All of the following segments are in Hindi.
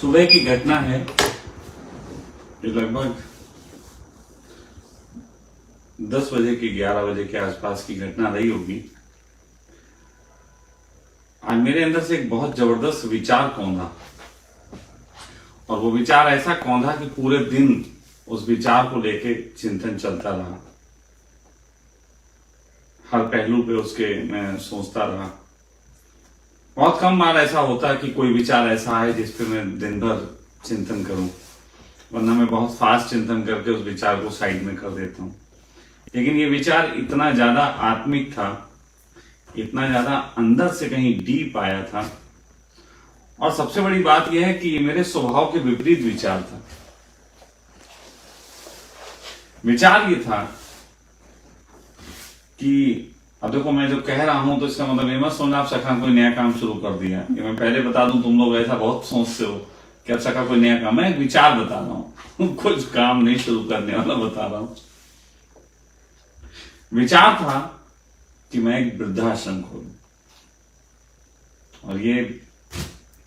सुबह की घटना है। ये लगभग 10 बजे की 11 बजे के आसपास की घटना रही होगी। आज मेरे अंदर से एक बहुत जबरदस्त विचार कौंधा, और वो विचार ऐसा कौंधा कि पूरे दिन उस विचार को लेके चिंतन चलता रहा। हर पहलू पे उसके मैं सोचता रहा। बहुत कम बार ऐसा होता है कि कोई विचार ऐसा आए जिस पे मैं दिन भर चिंतन करूं, वरना मैं बहुत फास्ट चिंतन करके उस विचार को साइड में कर देता हूं। लेकिन ये विचार इतना ज्यादा आत्मिक था, इतना ज्यादा अंदर से कहीं डीप आया था, और सबसे बड़ी बात यह है कि ये मेरे स्वभाव के विपरीत विचार था। विचार ये था कि अब देखो, मैं जो कह रहा हूं तो इसका मतलब ये मत सोचना आप सखा कोई नया काम शुरू कर दिया। ये मैं पहले बता दूं, तुम लोग ऐसा बहुत सोचते हो कि अब सखा कोई नया काम। मैं एक विचार बता रहा हूं कुछ काम नहीं शुरू करने वाला बता रहा हूं। विचार था कि मैं एक वृद्धाश्रम खोलूं, और ये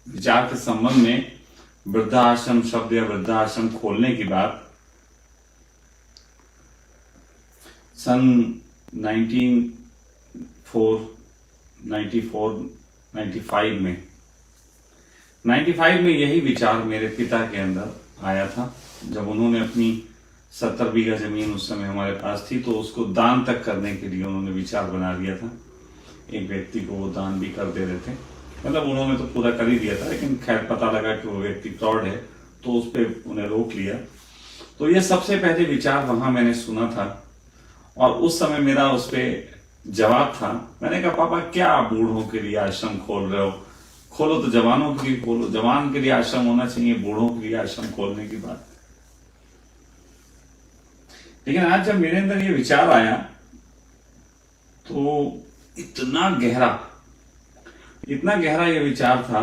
विचार के संबंध में वृद्धाश्रम शब्द या वृद्धाश्रम खोलने की बात सन 95 में 95 में यही विचार मेरे पिता के अंदर आया था। जब उन्होंने अपनी 70 बीघा जमीन उस समय हमारे पास थी, तो उसको दान तक करने के लिए उन्होंने विचार बना लिया था। एक व्यक्ति को वो दान भी कर दे रहे थे, मतलब उन्होंने तो पूरा कर ही दिया था, लेकिन खैर पता लगा कि वो व्यक्ति फ्रॉड है, तो उस पर उन्हें रोक लिया। तो ये सबसे पहले विचार वहां मैंने सुना था, और उस समय मेरा उस पर जवाब था। मैंने कहा, पापा क्या आप बूढ़ों के लिए आश्रम खोल रहे हो? खोलो तो जवानों के लिए खोलो, जवान के लिए आश्रम होना चाहिए, बूढ़ों के लिए आश्रम खोलने की बात। लेकिन आज जब मेरे अंदर ये विचार आया तो इतना गहरा ये विचार था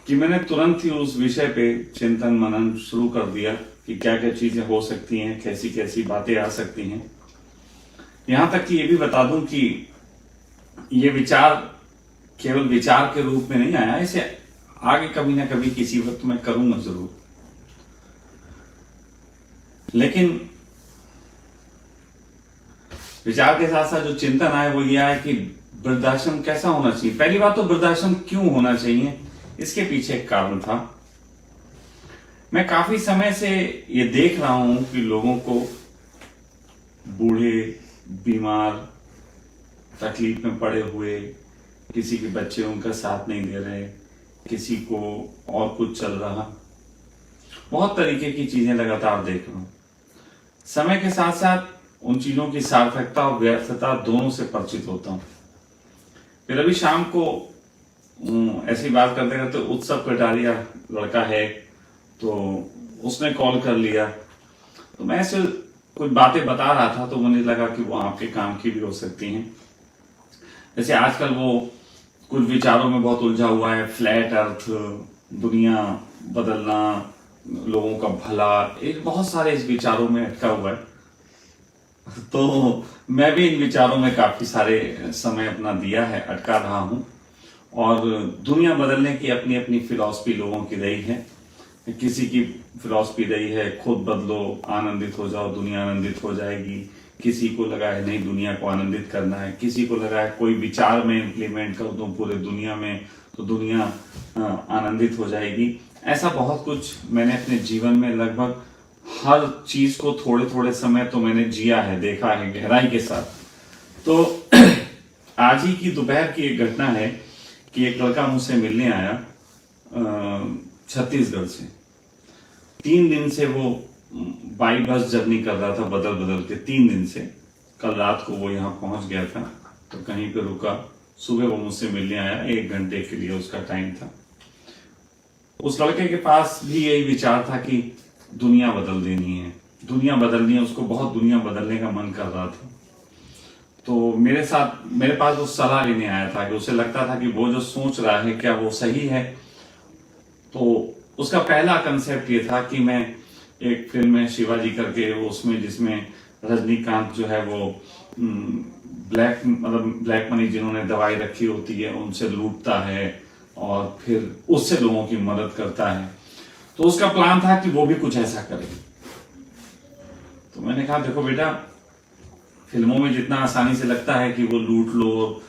कि मैंने तुरंत ही उस विषय पे चिंतन मनन शुरू कर दिया कि क्या क्या चीजें हो सकती हैं, कैसी कैसी बातें आ सकती हैं। यहां तक कि ये भी बता दूं कि ये विचार केवल विचार के रूप में नहीं आया, इसे आगे कभी ना कभी किसी वक्त मैं करूंगा जरूर। लेकिन विचार के साथ साथ जो चिंतन आया वो यह है कि वृद्धाश्रम कैसा होना चाहिए। पहली बात तो वृद्धाश्रम क्यों होना चाहिए, इसके पीछे एक कारण था। मैं काफी समय से ये देख रहा हूं कि लोगों को, बूढ़े, बीमार, तकलीफ में पड़े हुए, किसी के बच्चे उनका साथ नहीं दे रहे, किसी को और कुछ चल रहा, बहुत तरीके की चीजें लगातार देख रहा हूं। समय के साथ साथ उन चीजों की सार्थकता और व्यर्थता दोनों से परिचित होता हूं। फिर अभी शाम को ऐसी बात करते करते उत्सव कटारिया लड़का है, तो उसने कॉल कर लिया, तो मैं ऐसे कुछ बातें बता रहा था, तो मुझे लगा कि वो आपके काम की भी हो सकती हैं। जैसे आजकल वो कुछ विचारों में बहुत उलझा हुआ है, फ्लैट अर्थ, दुनिया बदलना, लोगों का भला, एक बहुत सारे इस विचारों में अटका हुआ है। तो मैं भी इन विचारों में काफी सारे समय अपना दिया है, अटका रहा हूं। और दुनिया बदलने की अपनी अपनी फिलॉसफी लोगों की रही है। किसी की फिलॉसफी रही है खुद बदलो, आनंदित हो जाओ, दुनिया आनंदित हो जाएगी। किसी को लगा है नहीं, दुनिया को आनंदित करना है। किसी को लगा है कोई विचार में इंप्लीमेंट कर दूं पूरे दुनिया में तो दुनिया आनंदित हो जाएगी। ऐसा बहुत कुछ मैंने अपने जीवन में लगभग हर चीज को थोड़े थोड़े समय तो मैंने जिया है, देखा है गहराई के साथ। तो आज ही की दोपहर की एक घटना है कि एक लड़का मुझसे मिलने आया छत्तीसगढ़ से। 3 दिन से वो बाई बस जर्नी कर रहा था, बदल बदल के 3 दिन से। कल रात को वो यहाँ पहुंच गया था, तो कहीं पे रुका। सुबह वो मुझसे मिलने आया, 1 घंटे के लिए उसका टाइम था। उस लड़के के पास भी यही विचार था कि दुनिया बदल देनी है, दुनिया बदलनी है। उसको बहुत दुनिया बदलने का मन कर रहा था। तो मेरे पास वो सलाह लेने आया था कि उसे लगता था कि वो जो सोच रहा है क्या वो सही है। तो उसका पहला कंसेप्ट ये था कि मैं एक फिल्म है शिवाजी करके, उसमें जिसमें रजनीकांत जो है वो ब्लैक मनी जिन्होंने दवाई रखी होती है उनसे लूटता है, और फिर उससे लोगों की मदद करता है। तो उसका प्लान था कि वो भी कुछ ऐसा करे। तो मैंने कहा देखो बेटा, फिल्मों में जितना आसानी से लगता है कि वो लूट लो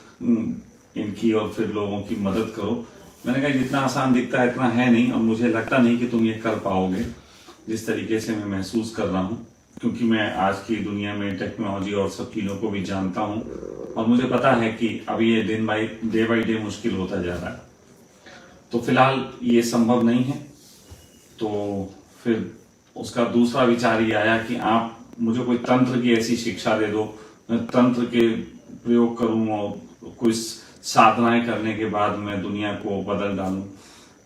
इनकी और फिर लोगों की मदद करो, मैंने कहा जितना आसान दिखता है इतना है नहीं, और मुझे लगता नहीं कि तुम ये कर पाओगे जिस तरीके से मैं महसूस कर रहा हूँ, क्योंकि मैं आज की दुनिया में टेक्नोलॉजी और सब चीज़ों को भी जानता हूँ और मुझे पता है कि अब ये डे बाई डे मुश्किल होता जा रहा है। तो फिलहाल ये संभव नहीं है। तो फिर उसका दूसरा विचार ये आया कि आप मुझे कोई तंत्र की ऐसी शिक्षा दे दो, मैं तंत्र के प्रयोग करूं और कोई साधनाएं करने के बाद मैं दुनिया को बदल डालूं।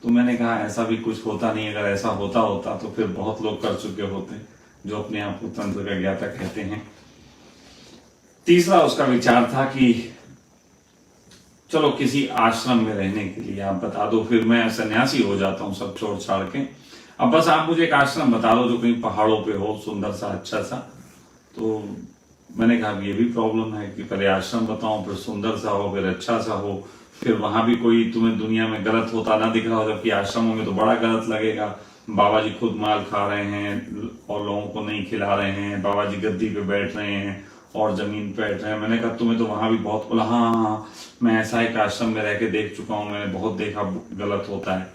तो मैंने कहा ऐसा भी कुछ होता नहीं, अगर ऐसा होता तो फिर बहुत लोग कर चुके होते जो अपने आप को तंत्र का ज्ञाता कहते हैं। तीसरा उसका विचार था कि चलो किसी आश्रम में रहने के लिए आप बता दो, फिर मैं सन्यासी हो जाता हूँ सब छोड़ छाड़ के। अब बस आप मुझे एक आश्रम बता दो जो कहीं पहाड़ों पे हो, सुंदर सा अच्छा सा। तो मैंने कहा ये भी प्रॉब्लम है कि पहले आश्रम बताओ, फिर सुंदर सा हो, फिर अच्छा सा हो, फिर वहां भी कोई तुम्हें दुनिया में गलत होता ना दिख रहा हो, जबकि आश्रमों में तो बड़ा गलत लगेगा। बाबा जी खुद माल खा रहे हैं और लोगों को नहीं खिला रहे हैं, बाबा जी गद्दी पे बैठ रहे हैं और जमीन पे बैठ रहे हैं। मैंने कहा तुम्हें तो वहां भी बहुत बोला, हाँ मैं ऐसा एक आश्रम में रह के देख चुका हूँ, मैंने बहुत देखा गलत होता है।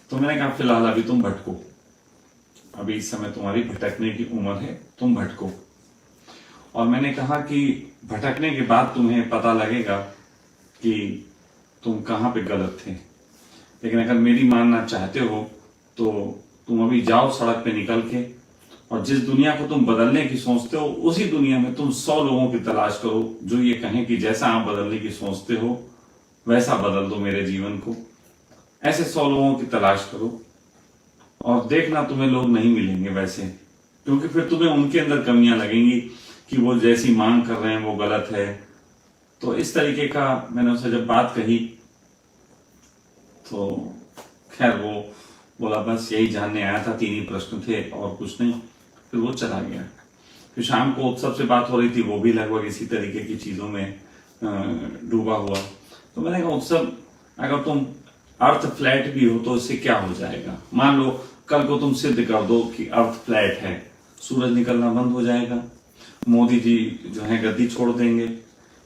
तो मैंने कहा फिलहाल अभी तुम भटको, अभी इस समय तुम्हारी भटकने की उम्र है, तुम भटको। और मैंने कहा कि भटकने के बाद तुम्हें पता लगेगा कि तुम कहाँ पे गलत थे, लेकिन अगर मेरी मानना चाहते हो तो तुम अभी जाओ सड़क पे निकल के, और जिस दुनिया को तुम बदलने की सोचते हो उसी दुनिया में तुम 100 लोगों की तलाश करो जो ये कहें कि जैसा आप बदलने की सोचते हो वैसा बदल दो मेरे जीवन को। ऐसे 100 लोगों की तलाश करो और देखना तुम्हें लोग नहीं मिलेंगे वैसे, क्योंकि फिर तुम्हें उनके अंदर कमियां लगेंगी कि वो जैसी मांग कर रहे हैं वो गलत है। तो इस तरीके का मैंने उससे जब बात कही तो खैर वो बोला बस यही जानने आया था, 3 ही प्रश्न थे और कुछ नहीं। फिर वो चला गया। फिर शाम को उत्सव से बात हो रही थी, वो भी लगभग इसी तरीके की चीजों में डूबा हुआ। तो मैंने कहा उत्सव, अगर तुम अर्थ फ्लैट भी हो तो इससे क्या हो जाएगा? मान लो कल को तुम सिद्ध कर दो कि अर्थ फ्लैट है, सूरज निकलना बंद हो जाएगा, मोदी जी जो है गद्दी छोड़ देंगे,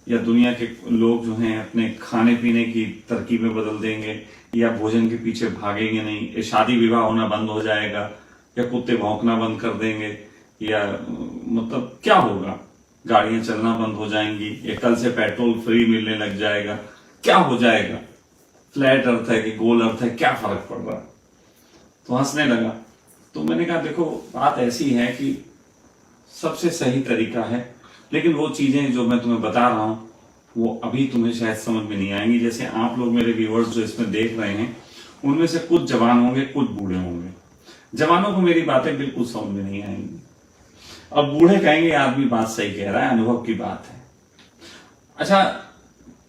या दुनिया के लोग जो हैं अपने खाने पीने की तरकीबें बदल देंगे, या भोजन के पीछे भागेंगे नहीं, या शादी विवाह होना बंद हो जाएगा, या कुत्ते भौंकना बंद कर देंगे, या मतलब क्या होगा, गाड़ियां चलना बंद हो जाएंगी, या कल से पेट्रोल फ्री मिलने लग जाएगा, क्या हो जाएगा? फ्लैट अर्थ है कि गोल अर्थ है, क्या फर्क पड़ रहा? तो हंसने लगा। तो मैंने कहा देखो बात ऐसी है कि सबसे सही तरीका है, लेकिन वो चीजें जो मैं तुम्हें बता रहा हूं वो अभी तुम्हें शायद समझ में नहीं आएंगी। जैसे आप लोग मेरे व्यूअर्स जो इसमें देख रहे हैं उनमें से कुछ जवान होंगे, कुछ बूढ़े होंगे। जवानों को मेरी बातें बिल्कुल समझ में नहीं आएंगी, और बूढ़े कहेंगे आदमी बात सही कह रहा है, अनुभव की बात है। अच्छा,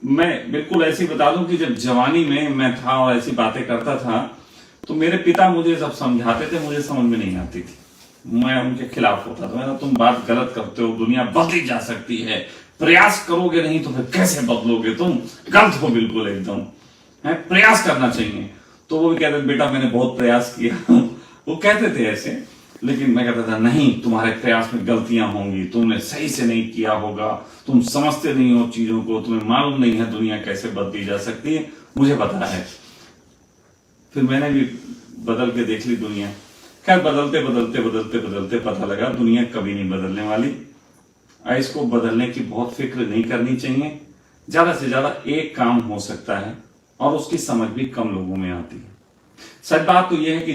मैं बिल्कुल ऐसी बता दूं कि जब जवानी में मैं था और ऐसी बातें करता था तो मेरे पिता मुझे जब समझाते थे मुझे समझ में नहीं आती थी, मैं उनके खिलाफ होता था। तुम बात गलत करते हो, दुनिया बदली जा सकती है, प्रयास करोगे नहीं तो फिर कैसे बदलोगे, तुम गलत हो बिल्कुल एकदम, है प्रयास करना चाहिए। तो वो भी कहते बेटा मैंने बहुत प्रयास किया वो कहते थे ऐसे, लेकिन मैं कहता था नहीं तुम्हारे प्रयास में गलतियां होंगी, तुमने सही से नहीं किया होगा, तुम समझते नहीं हो चीजों को, तुम्हें मालूम नहीं है दुनिया कैसे बदली जा सकती है, मुझे पता है। फिर मैंने भी बदल के देख ली दुनिया। खैर बदलते बदलते बदलते बदलते पता लगा दुनिया कभी नहीं बदलने वाली। इसको बदलने की बहुत फिक्र नहीं करनी चाहिए, ज्यादा से ज्यादा एक काम हो सकता है और उसकी समझ भी कम लोगों में आती है। सच बात तो यह है कि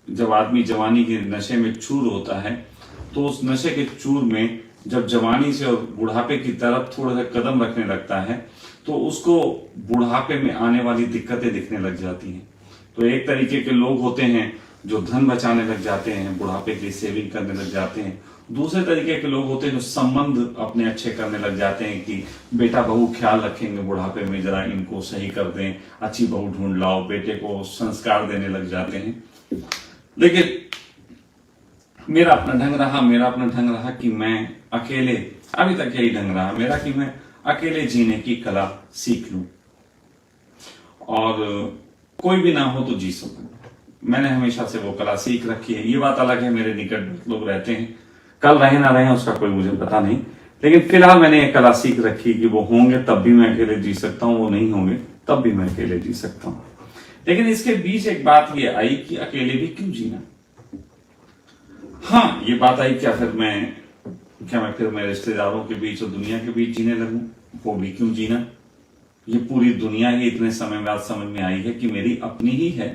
जब आदमी जवानी के नशे में चूर होता है तो उस नशे के चूर में जब जवानी से और बुढ़ापे की तरफ थोड़ा सा कदम रखने लगता है तो उसको बुढ़ापे में आने वाली दिक्कतें दिखने लग जाती हैं। तो एक तरीके के लोग होते हैं जो धन बचाने लग जाते हैं, बुढ़ापे की सेविंग करने लग जाते हैं। दूसरे तरीके के लोग होते हैं जो संबंध अपने अच्छे करने लग जाते हैं कि बेटा बहू ख्याल रखेंगे बुढ़ापे में, जरा इनको सही कर दें, अच्छी बहू ढूंढ लाओ, बेटे को संस्कार देने लग जाते हैं। लेकिन मेरा अपना ढंग रहा कि मैं अकेले, अभी तक यही ढंग रहा मेरा कि मैं अकेले जीने की कला सीख लूं। और कोई भी ना हो तो जी सकूं। मैंने हमेशा से वो कला सीख रखी है। ये बात अलग है मेरे निकट लोग रहते हैं, कल रहे ना रहे उसका कोई मुझे पता नहीं, लेकिन फिलहाल मैंने ये कला सीख रखी कि वो होंगे तब भी मैं अकेले जी सकता हूं, वो नहीं होंगे तब भी मैं अकेले जी सकता हूं। लेकिन इसके बीच एक बात ये आई कि अकेले भी क्यों जीना। हाँ, ये बात आई क्या मैं फिर मैं रिश्तेदारों के बीच और दुनिया के बीच जीने लगूं, वो भी क्यों जीना। ये पूरी दुनिया ही इतने समय बाद समझ में आई है कि मेरी अपनी ही है,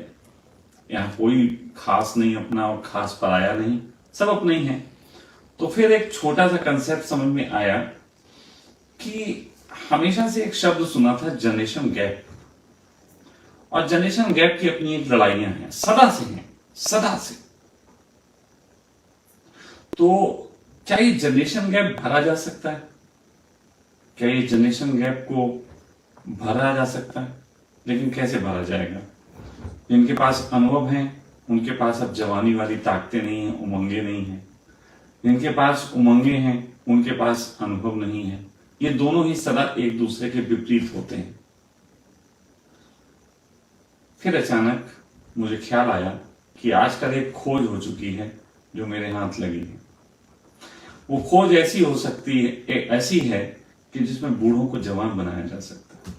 यहाँ कोई खास नहीं अपना और खास पराया नहीं, सब अपने ही है। तो फिर एक छोटा सा कंसेप्ट समझ में आया कि हमेशा से एक शब्द सुना था, जनरेशन गैप। और जनरेशन गैप की अपनी एक लड़ाइयां हैं, सदा से हैं, सदा से। तो क्या ये जनरेशन गैप भरा जा सकता है? क्या ये जनरेशन गैप को भरा जा सकता है? लेकिन कैसे भरा जाएगा? जिनके पास अनुभव हैं उनके पास अब जवानी वाली ताकतें नहीं है, उमंगे नहीं है। जिनके पास उमंगे हैं उनके पास अनुभव नहीं है। ये दोनों ही सदा एक दूसरे के विपरीत होते हैं। फिर अचानक मुझे ख्याल आया कि आजकल एक खोज हो चुकी है जो मेरे हाथ लगी है। वो खोज ऐसी हो सकती है, ऐसी है कि जिसमें बूढ़ों को जवान बनाया जा सकता है।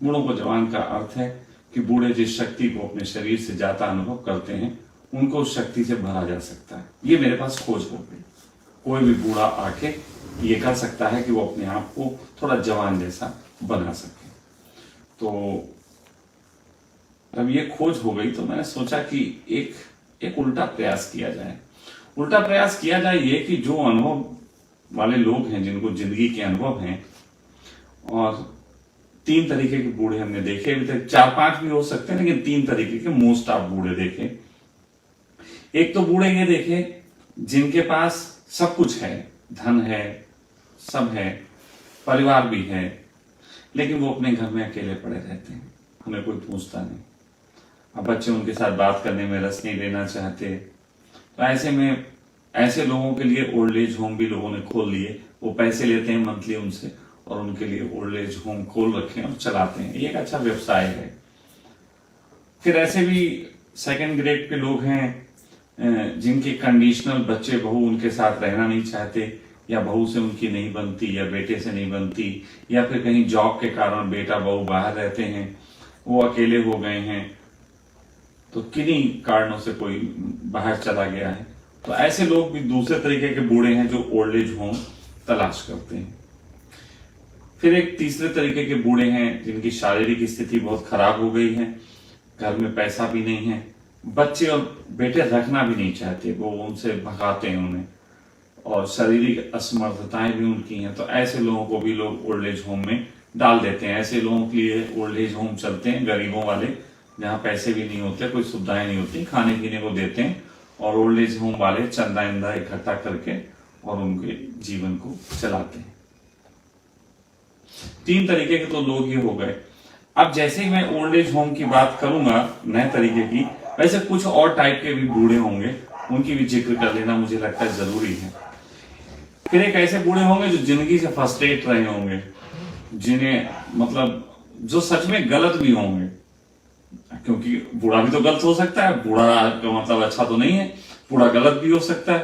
बूढ़ों को जवान का अर्थ है कि बूढ़े जिस शक्ति को अपने शरीर से जाता अनुभव करते हैं उनको उस शक्ति से भरा जा सकता है। ये मेरे पास खोज हो गई। कोई भी बूढ़ा आके ये कर सकता है कि वो अपने आप को थोड़ा जवान जैसा बना सके। तो अब ये खोज हो गई तो मैंने सोचा कि एक उल्टा प्रयास किया जाए। उल्टा प्रयास किया जाए ये कि जो अनुभव वाले लोग हैं, जिनको जिंदगी के अनुभव हैं, और 3 तरीके के बूढ़े हमने देखे, अभी तक 4-5 भी हो सकते हैं, लेकिन 3 तरीके के मोस्ट ऑफ बूढ़े देखे। एक तो बूढ़े ये देखे जिनके पास सब कुछ है, धन है, सब है, परिवार भी है, लेकिन वो अपने घर में अकेले पड़े रहते हैं, उन्हें कोई पूछता नहीं। अब बच्चे उनके साथ बात करने में रस नहीं लेना चाहते। तो ऐसे में ऐसे लोगों के लिए ओल्ड एज होम भी लोगों ने खोल लिए। वो पैसे लेते हैं मंथली उनसे और उनके लिए ओल्ड एज होम खोल रखे हैं और चलाते हैं। ये एक अच्छा व्यवसाय है। फिर ऐसे भी सेकंड ग्रेड के लोग हैं जिनके कंडीशनल बच्चे बहू उनके साथ रहना नहीं चाहते, या बहू से उनकी नहीं बनती, या बेटे से नहीं बनती, या फिर कहीं जॉब के कारण बेटा बहू बाहर रहते हैं, वो अकेले हो गए हैं, तो किन्हीं कारणों से कोई बाहर चला गया है। तो ऐसे लोग भी दूसरे तरीके के बूढ़े हैं जो ओल्ड एज होम तलाश करते हैं। फिर एक तीसरे तरीके के बूढ़े हैं जिनकी शारीरिक स्थिति बहुत खराब हो गई है, घर में पैसा भी नहीं है, बच्चे और बेटे रखना भी नहीं चाहते, वो उनसे भगाते हैं उन्हें, और शारीरिक असमर्थताएं भी उनकी हैं। तो ऐसे लोगों को भी लोग ओल्ड एज होम में डाल देते हैं। ऐसे लोगों के लिए ओल्ड एज होम चलते हैं, गरीबों वाले, जहाँ पैसे भी नहीं होते, कोई सुविधाएं नहीं होती, खाने पीने को देते हैं, और ओल्ड एज होम वाले चंदा इंदा इकट्ठा करके और उनके जीवन को चलाते हैं। 3 तरीके के तो लोग ये हो गए। अब जैसे ही मैं ओल्ड एज होम की बात करूंगा नए तरीके की, वैसे कुछ और टाइप के भी बूढ़े होंगे, उनकी भी जिक्र कर लेना मुझे लगता है जरूरी है। फिर एक ऐसे बूढ़े होंगे जो जिंदगी से फ्रस्ट्रेट रहे होंगे, जिन्हें मतलब जो सच में गलत भी होंगे, क्योंकि बूढ़ा भी तो गलत हो सकता है, बूढ़ा का मतलब अच्छा तो नहीं है, बूढ़ा गलत भी हो सकता है।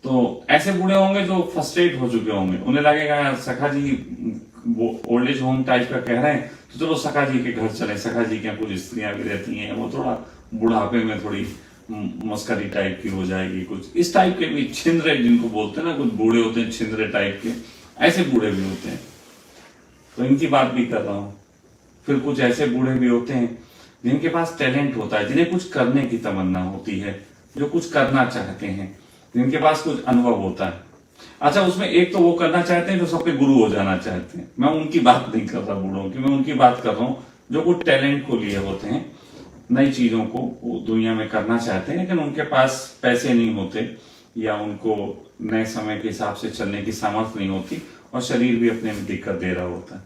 तो ऐसे बूढ़े होंगे जो फ्रस्ट्रेट हो चुके होंगे, उन्हें लगेगा सखा जी वो ओल्ड एज होम टाइप का कह रहे हैं तो चलो सखा जी के घर चले। सखा जी के कुछ स्त्रियां भी रहती हैं, वो थोड़ा बुढ़ापे में थोड़ी मस्करी टाइप की हो जाएगी, कुछ इस टाइप के भी छिंद्रे जिनको बोलते हैं ना, कुछ बूढ़े होते हैं छिंद्रे टाइप के, ऐसे बूढ़े भी होते हैं, तो इनकी बात भी कर रहा हूं। फिर कुछ ऐसे बूढ़े भी होते हैं जिनके पास टैलेंट होता है, जिन्हें कुछ करने की तमन्ना होती है, जो कुछ करना चाहते हैं, जिनके पास कुछ अनुभव होता है। अच्छा, उसमें एक तो वो करना चाहते हैं जो सबके गुरु हो जाना चाहते हैं, मैं उनकी बात नहीं कर रहा बूढ़ों की, मैं उनकी बात कर रहा हूं जो कुछ टैलेंट को लिए होते हैं, नई चीजों को वो दुनिया में करना चाहते हैं, लेकिन उनके पास पैसे नहीं होते, या उनको नए समय के हिसाब से चलने की सामर्थ्य नहीं होती, और शरीर भी अपने में दिक्कत दे रहा होता है।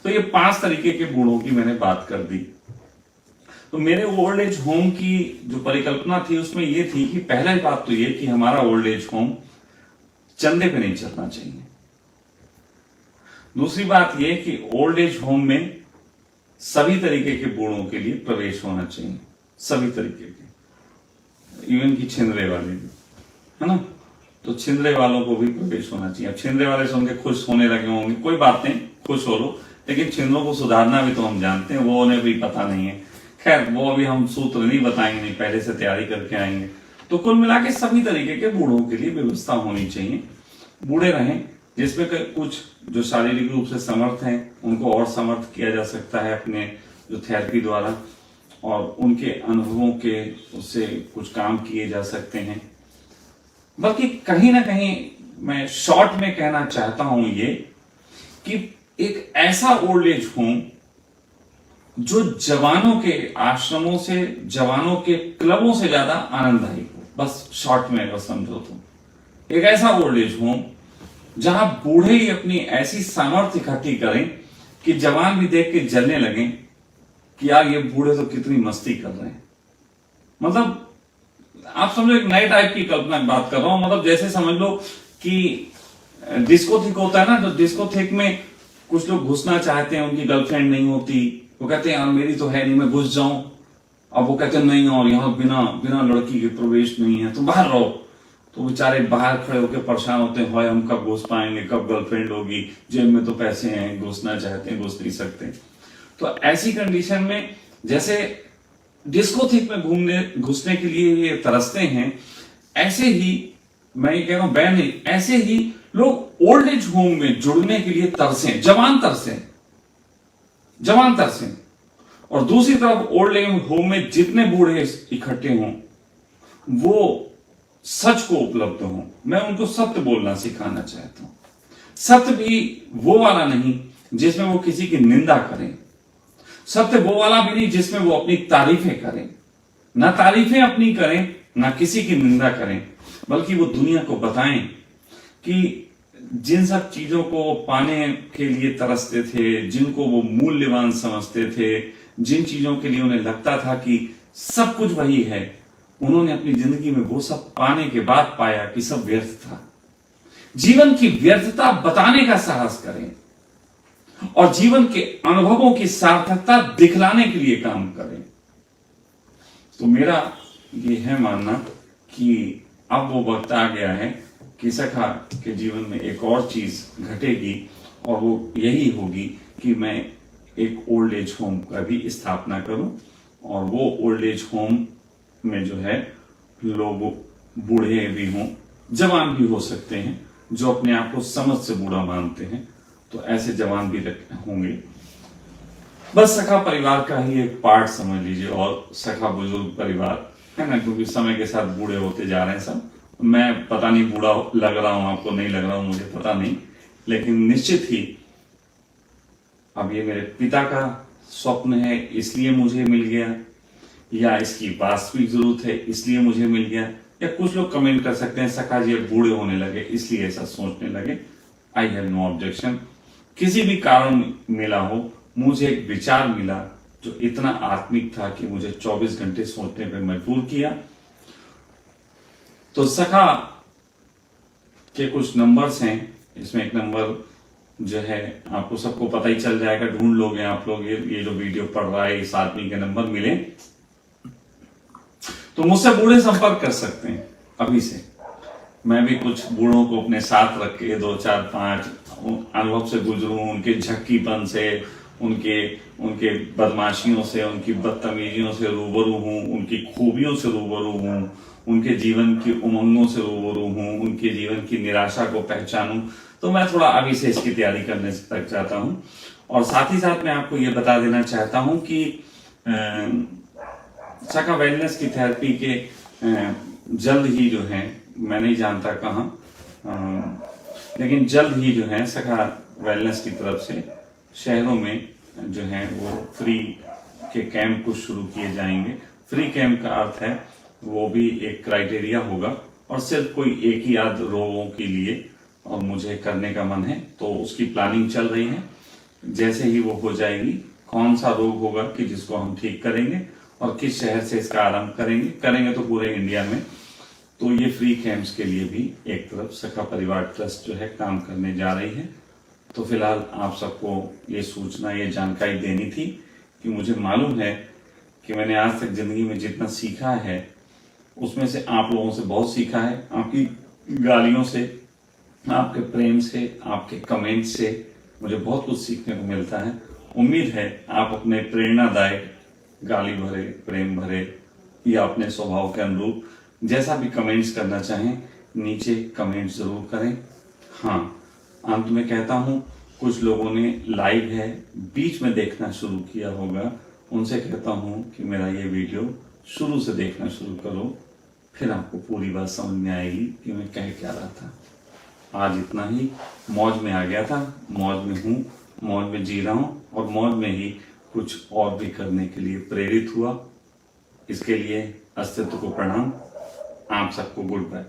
तो ये 5 तरीके के बूढ़ों की मैंने बात कर दी। तो मेरे ओल्ड एज होम की जो परिकल्पना थी उसमें ये थी कि पहला बात तो ये कि हमारा ओल्ड एज होम चंदे पे नहीं चलना चाहिए। दूसरी बात ये कि ओल्ड एज होम में सभी तरीके के बूढ़ों के लिए प्रवेश होना चाहिए, सभी तरीके के, इवन की छिंदरे वाले भी, है ना। तो छिंदरे वालों को भी प्रवेश होना चाहिए। अब छिंदरे वाले सुन के खुश होने लगे होंगे, कोई बात नहीं, खुश हो लो, लेकिन छिंदरों को सुधारना भी तो हम जानते हैं, वो उन्हें भी पता नहीं है। खैर वो अभी हम सूत्र नहीं बताएंगे, नहीं पहले से तैयारी करके आएंगे। तो कुल मिला के सभी तरीके के बूढ़ों के लिए व्यवस्था होनी चाहिए, बूढ़े रहें, जिसमें कुछ जो शारीरिक रूप से समर्थ हैं उनको और समर्थ किया जा सकता है अपने जो थेरेपी द्वारा, और उनके अनुभवों के उससे कुछ काम किए जा सकते हैं। बल्कि कहीं ना कहीं मैं शॉर्ट में कहना चाहता हूं ये कि एक ऐसा ओल्ड एज होम जो जवानों के आश्रमों से, जवानों के क्लबों से ज्यादा आनंददायी हो, बस शॉर्ट में अगर समझो तो एक ऐसा ओल्ड एज होम जहां बूढ़े ही अपनी ऐसी सामर्थ्य इकट्ठी करें कि जवान भी देख के जलने लगे कि यार ये बूढ़े तो कितनी मस्ती कर रहे हैं। मतलब आप समझो एक नए टाइप की कल्पना की बात कर रहा हूं, मतलब जैसे समझ लो कि डिस्कोथिक होता है ना, तो डिस्कोथिक में कुछ लोग घुसना चाहते हैं, उनकी गर्लफ्रेंड नहीं होती, वो कहते हैं यार मेरी तो है नहीं, मैं घुस जाऊं। अब वो कहते हैं नहीं, और यहाँ बिना बिना लड़की के प्रवेश नहीं है, तो बाहर रहो। तो बेचारे बाहर खड़े होकर परेशान होते हैं, भाई हम कब घुस पाएंगे, कब गर्लफ्रेंड होगी, जेब में तो पैसे हैं, घुसना चाहते हैं, घुस नहीं सकते। तो ऐसी कंडीशन में जैसे डिस्कोथिक में घुसने के लिए ये तरसते हैं, ऐसे ही मैं ये कह रहा हूं बैन नहीं, ऐसे ही लोग ओल्ड एज होम में जुड़ने के लिए तरसें, जवान तरसें, जवान तरसें। और दूसरी तरफ ओल्ड एज होम में जितने बूढ़े इकट्ठे हों वो सच को उपलब्ध हों। मैं उनको सत्य बोलना सिखाना चाहता हूं। सत्य भी वो वाला नहीं जिसमें वो किसी की निंदा करें, सत्य वो वाला भी नहीं जिसमें वो अपनी तारीफें करें, ना तारीफें अपनी करें ना किसी की निंदा करें, बल्कि वो दुनिया को बताएं कि जिन सब चीजों को पाने के लिए तरसते थे, जिनको वो मूल्यवान समझते थे, जिन चीजों के लिए उन्हें लगता था कि सब कुछ वही है, उन्होंने अपनी जिंदगी में वो सब पाने के बाद पाया कि सब व्यर्थ था। जीवन की व्यर्थता बताने का साहस करें और जीवन के अनुभवों की सार्थकता दिखलाने के लिए काम करें। तो मेरा ये है मानना कि अब वो वक्त आ गया है कि सखा के जीवन में एक और चीज घटेगी, और वो यही होगी कि मैं एक ओल्ड एज होम का भी स्थापना करूं, और वो ओल्ड एज होम में जो है लोग बूढ़े भी हों, जवान भी हो सकते हैं, जो अपने आप को समझ से बूढ़ा मानते हैं, तो ऐसे जवान भी होंगे। बस सखा परिवार का ही एक पार्ट समझ लीजिए, और सखा बुजुर्ग परिवार है ना, क्योंकि समय के साथ बूढ़े होते जा रहे हैं सब। मैं पता नहीं बूढ़ा लग रहा हूं आपको, नहीं लग रहा हूं मुझे पता नहीं, लेकिन निश्चित ही अब ये मेरे पिता का स्वप्न है इसलिए मुझे मिल गया, या इसकी वास्तविक जरूरत है इसलिए मुझे मिल गया, या कुछ लोग कमेंट कर सकते हैं सखा जी बूढ़े होने लगे इसलिए ऐसा सोचने लगे। I have no objection. किसी भी कारण मिला हो, मुझे एक विचार मिला जो इतना आत्मिक था कि मुझे 24 घंटे सोचने पर मजबूर किया। तो सखा के कुछ नंबर्स हैं, इसमें एक नंबर जो है आपको सबको पता ही चल जाएगा, ढूंढ लोगे आप लोग, ये जो वीडियो पढ़ रहा है इस आदमी के नंबर मिले तो मुझसे बूढ़े संपर्क कर सकते हैं अभी से। मैं भी कुछ बूढ़ों को अपने साथ रख के 2 4 5 अनुभव से गुजरूं, उनके झक्कीपन से, उनके बदमाशियों से, उनकी बदतमीजियों से रूबरू हूं, उनकी खूबियों से रूबरू हूं, उनके जीवन की उमंगों से रूबरू हूं, उनके जीवन की निराशा को पहचानूं। तो मैं थोड़ा अभी से इसकी तैयारी करने तक चाहता हूं। और साथ ही साथ मैं आपको ये बता देना चाहता हूं कि सखा वेलनेस की थेरेपी के जल्द ही जो है, मैं नहीं जानता कहाँ, लेकिन जल्द ही जो है सखा वेलनेस की तरफ से शहरों में जो है वो फ्री के कैंप कुछ शुरू किए जाएंगे। फ्री कैंप का अर्थ है वो भी एक क्राइटेरिया होगा, और सिर्फ कोई एक ही आध रोगों के लिए और मुझे करने का मन है, तो उसकी प्लानिंग चल रही है। जैसे ही वो हो जाएगी, कौन सा रोग होगा कि जिसको हम ठीक करेंगे और किस शहर से इसका आरंभ करेंगे तो पूरे इंडिया में। तो ये फ्री कैंप्स के लिए भी एक तरफ सखा परिवार ट्रस्ट जो है काम करने जा रही है। तो फिलहाल आप सबको ये सूचना, ये जानकारी देनी थी कि मुझे मालूम है कि मैंने आज तक जिंदगी में जितना सीखा है उसमें से आप लोगों से बहुत सीखा है, आपकी गालियों से, आपके प्रेम से, आपके कमेंट से मुझे बहुत कुछ सीखने को मिलता है। उम्मीद है आप अपने प्रेरणादायक, गाली भरे, प्रेम भरे या अपने स्वभाव के अनुरूप जैसा भी कमेंट्स करना चाहें नीचे कमेंट जरूर करें। हाँ, अंत में कहता हूं, कुछ लोगों ने लाइव है बीच में देखना शुरू किया होगा, उनसे कहता हूं कि मेरा ये वीडियो शुरू से देखना शुरू करो, फिर आपको पूरी बात समझ में आएगी कि मैं कह क्या रहा था। आज इतना ही, मौज में आ गया था, मौज में हूँ, मौज में जी रहा हूँ और मौज में ही कुछ और भी करने के लिए प्रेरित हुआ। इसके लिए अस्तित्व को प्रणाम। आप सबको गुड बाय।